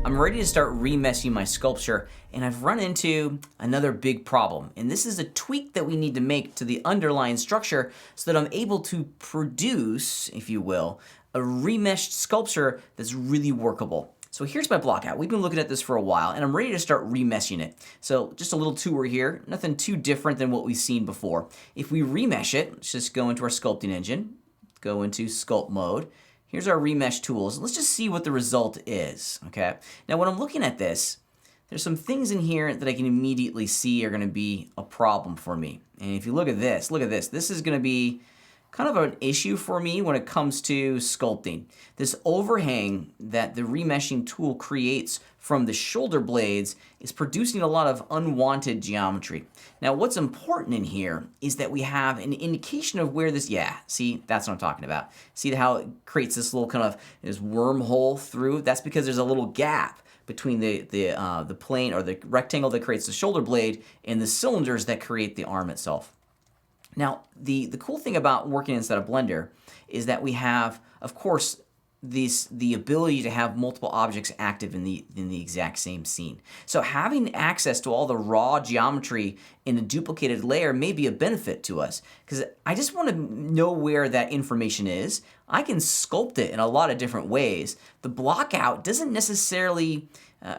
I'm ready to start remeshing my sculpture, and I've run into another big problem. And this is a tweak that we need to make to the underlying structure so that I'm able to produce, if you will, a remeshed sculpture that's really workable. So here's my block out. We've been looking at this for a while, and I'm ready to start remeshing it. So just a little tour here, nothing too different than what we've seen before. If we remesh it, let's just go into our sculpting engine, go into sculpt mode. Here's our remesh tools. Let's just see what the result is, okay? Now when I'm looking at this, there's some things in here that I can immediately see are gonna be a problem for me. And if you look at this, this is gonna be kind of an issue for me when it comes to sculpting. This overhang that the remeshing tool creates from the shoulder blades is producing a lot of unwanted geometry. Now what's important in here is that we have an indication of where this, see, that's what I'm talking about. See how it creates this little kind of this wormhole through? That's because there's a little gap between the plane or the rectangle that creates the shoulder blade and the cylinders that create the arm itself. Now, the cool thing about working inside of Blender is that we have, of course, the ability to have multiple objects active in the exact same scene. So having access to all the raw geometry in a duplicated layer may be a benefit to us, because I just want to know where that information is. I can sculpt it in a lot of different ways. The block out doesn't necessarily,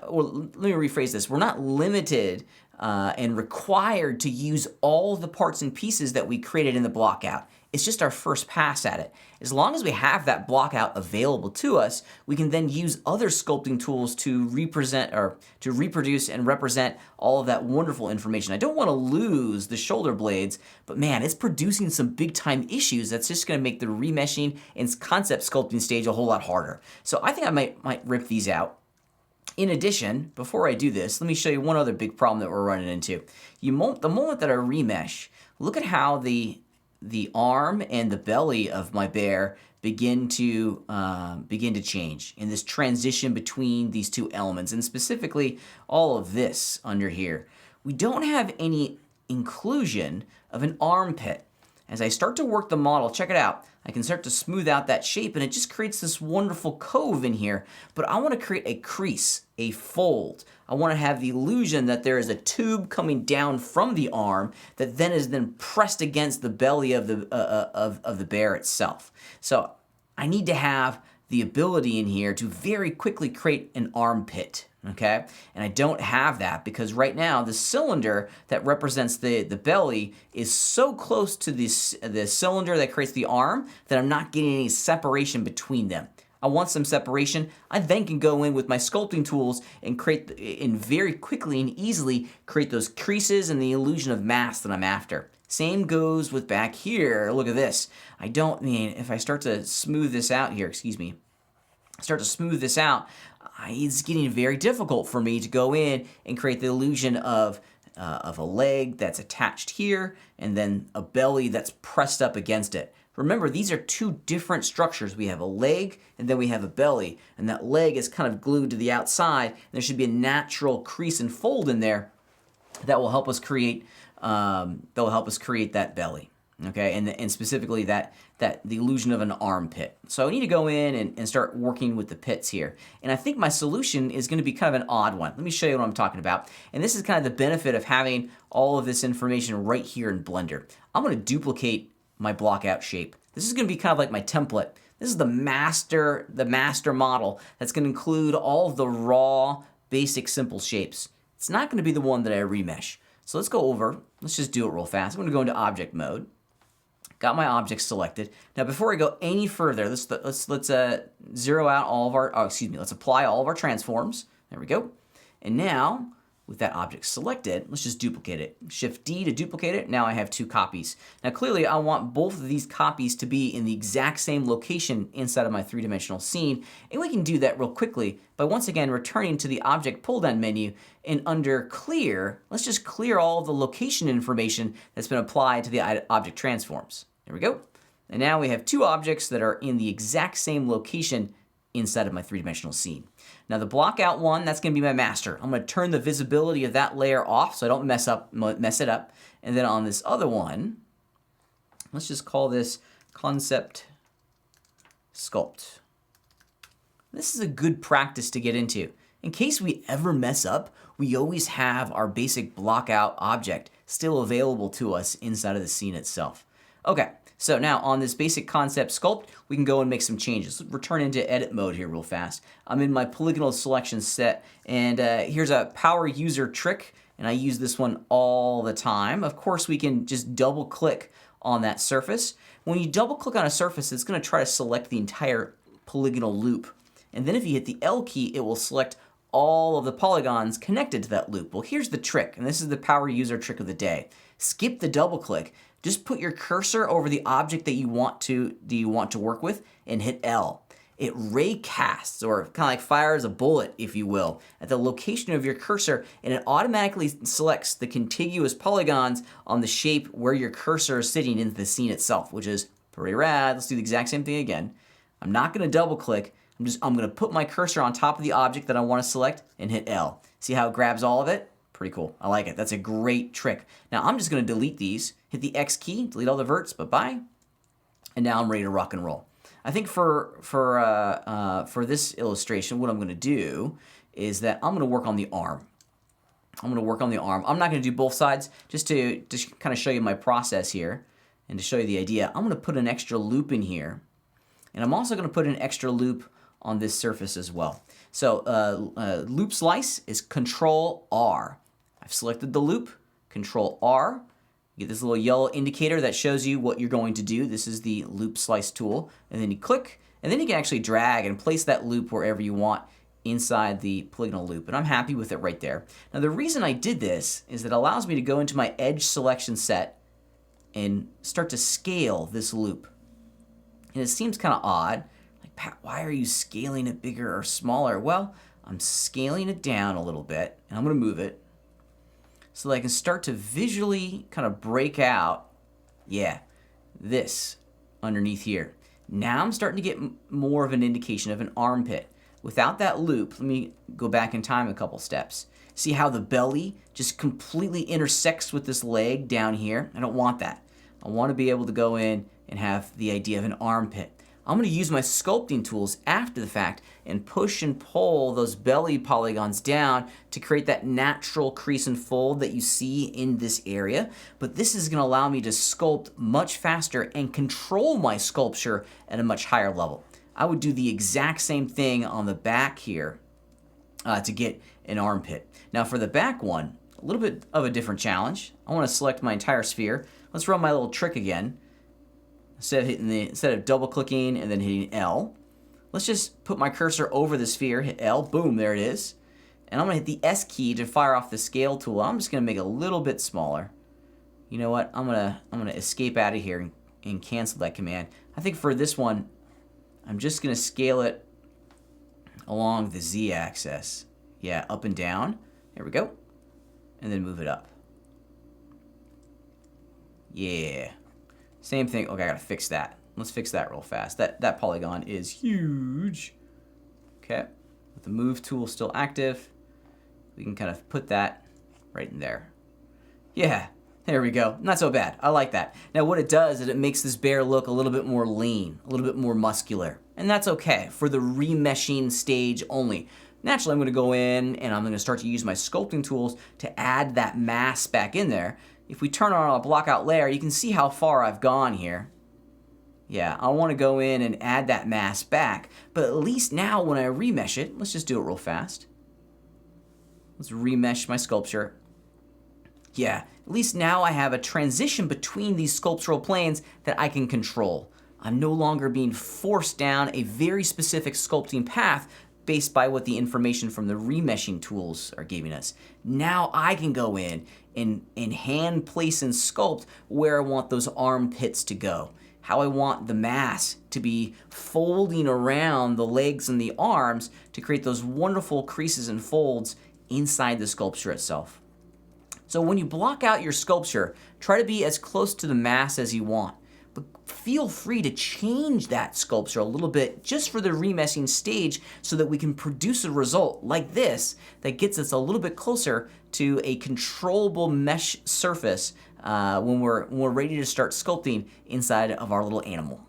or let me rephrase this, we're not limited and required to use all the parts and pieces that we created in the block out. It's just our first pass at it. As long as we have that block out available to us, we can then use other sculpting tools to represent or to reproduce and represent all of that wonderful information. I don't want to lose the shoulder blades, but man, it's producing some big time issues that's just going to make the remeshing and concept sculpting stage a whole lot harder. So I think I might rip these out. In addition, before I do this, let me show you one other big problem that we're running into. The moment that I remesh, look at how the arm and the belly of my bear begin to change in this transition between these two elements, and specifically all of this under here. We don't have any inclusion of an armpit. As I start to work the model, check it out. I can start to smooth out that shape, and it just creates this wonderful cove in here. But I want to create a crease, a fold. I want to have the illusion that there is a tube coming down from the arm that then is pressed against the belly of the bear itself. So I need to have the ability in here to very quickly create an armpit. Okay, and I don't have that because right now the cylinder that represents the belly is so close to the cylinder that creates the arm that I'm not getting any separation between them. I want some separation. I then can go in with my sculpting tools and very quickly and easily create those creases and the illusion of mass that I'm after. Same goes with back here. Look at this. If I start to smooth this out here, it's getting very difficult for me to go in and create the illusion of a leg that's attached here and then a belly that's pressed up against it. Remember, these are two different structures. We have a leg and then we have a belly, and that leg is kind of glued to the outside. There should be a natural crease and fold in there that will help us create that belly. Okay, and specifically the illusion of an armpit. So I need to go in and start working with the pits here. And I think my solution is going to be kind of an odd one. Let me show you what I'm talking about. And this is kind of the benefit of having all of this information right here in Blender. I'm going to duplicate my block out shape. This is going to be kind of like my template. This is the master model that's going to include all of the raw, basic, simple shapes. It's not going to be the one that I remesh. So let's go over. Let's just do it real fast. I'm going to go into object mode. Got my object selected. Now, before I go any further, let's zero out all of our, let's apply all of our transforms. There we go. And now, with that object selected, let's just duplicate it. Shift D to duplicate it. Now I have two copies. Now, clearly, I want both of these copies to be in the exact same location inside of my three-dimensional scene. And we can do that real quickly by once again returning to the object pull-down menu, and under clear, let's just clear all of the location information that's been applied to the object transforms. There we go. And now we have two objects that are in the exact same location inside of my three-dimensional scene. Now the block out one, that's going to be my master. I'm going to turn the visibility of that layer off so I don't mess it up. And then on this other one, let's just call this concept sculpt. This is a good practice to get into. In case we ever mess up, we always have our basic block out object still available to us inside of the scene itself. Okay, so now on this basic concept sculpt, we can go and make some changes. Return into edit mode here real fast. I'm in my polygonal selection set, and here's a power user trick, and I use this one all the time. Of course, we can just double click on that surface. When you double click on a surface, it's going to try to select the entire polygonal loop. And then if you hit the L key, it will select all of the polygons connected to that loop. Well, here's the trick, and this is the power user trick of the day. Skip the double click. Just put your cursor over the object that you want to work with and hit L. It ray casts, or kind of like fires a bullet, if you will, at the location of your cursor, and it automatically selects the contiguous polygons on the shape where your cursor is sitting into the scene itself, which is pretty rad. Let's do the exact same thing again. I'm not going to double click. I'm going to put my cursor on top of the object that I want to select and hit L. See how it grabs all of it? Pretty cool. I like it. That's a great trick. Now I'm just going to delete these. Hit the X key, delete all the verts, bye-bye. And now I'm ready to rock and roll. I think for this illustration, what I'm going to do is that I'm going to work on the arm. I'm going to work on the arm. I'm not going to do both sides, just to kind of show you my process here and to show you the idea. I'm going to put an extra loop in here, and I'm also going to put an extra loop on this surface as well. So loop slice is Control R. I've selected the loop, Control R. You get this little yellow indicator that shows you what you're going to do. This is the loop slice tool. And then you click, and then you can actually drag and place that loop wherever you want inside the polygonal loop. And I'm happy with it right there. Now the reason I did this is it allows me to go into my edge selection set and start to scale this loop. And it seems kind of odd. Like, Pat, why are you scaling it bigger or smaller? Well, I'm scaling it down a little bit, and I'm going to move it so that I can start to visually kind of break out, this underneath here. Now I'm starting to get more of an indication of an armpit. Without that loop, let me go back in time a couple steps. See how the belly just completely intersects with this leg down here? I don't want that. I want to be able to go in and have the idea of an armpit. I'm going to use my sculpting tools after the fact and push and pull those belly polygons down to create that natural crease and fold that you see in this area. But this is going to allow me to sculpt much faster and control my sculpture at a much higher level. I would do the exact same thing on the back here to get an armpit. Now for the back one, a little bit of a different challenge. I want to select my entire sphere. Let's run my little trick again. Instead of double clicking and then hitting L, let's just put my cursor over the sphere, hit L, boom, there it is. And I'm gonna hit the S key to fire off the scale tool. I'm just gonna make it a little bit smaller. You know what? I'm gonna escape out of here and cancel that command. I think for this one, I'm just gonna scale it along the Z axis. Yeah, up and down. There we go. And then move it up. Yeah. Same thing. Okay, I gotta fix that. Let's fix that real fast. That polygon is huge. Okay, with the move tool still active, we can kind of put that right in there. Yeah, there we go. Not so bad. I like that. Now what it does is it makes this bear look a little bit more lean, a little bit more muscular. And that's okay for the remeshing stage only. Naturally, I'm gonna go in and I'm gonna start to use my sculpting tools to add that mass back in there. If we turn on a block out layer, you can see how far I've gone here. Yeah, I want to go in and add that mass back, but at least now when I remesh it, let's just do it real fast. Let's remesh my sculpture. Yeah, at least now I have a transition between these sculptural planes that I can control. I'm no longer being forced down a very specific sculpting path based by what the information from the remeshing tools are giving us. Now I can go in and hand place and sculpt where I want those armpits to go, how I want the mass to be folding around the legs and the arms to create those wonderful creases and folds inside the sculpture itself. So when you block out your sculpture, try to be as close to the mass as you want. But feel free to change that sculpture a little bit just for the remeshing stage so that we can produce a result like this that gets us a little bit closer to a controllable mesh surface when we're ready to start sculpting inside of our little animal.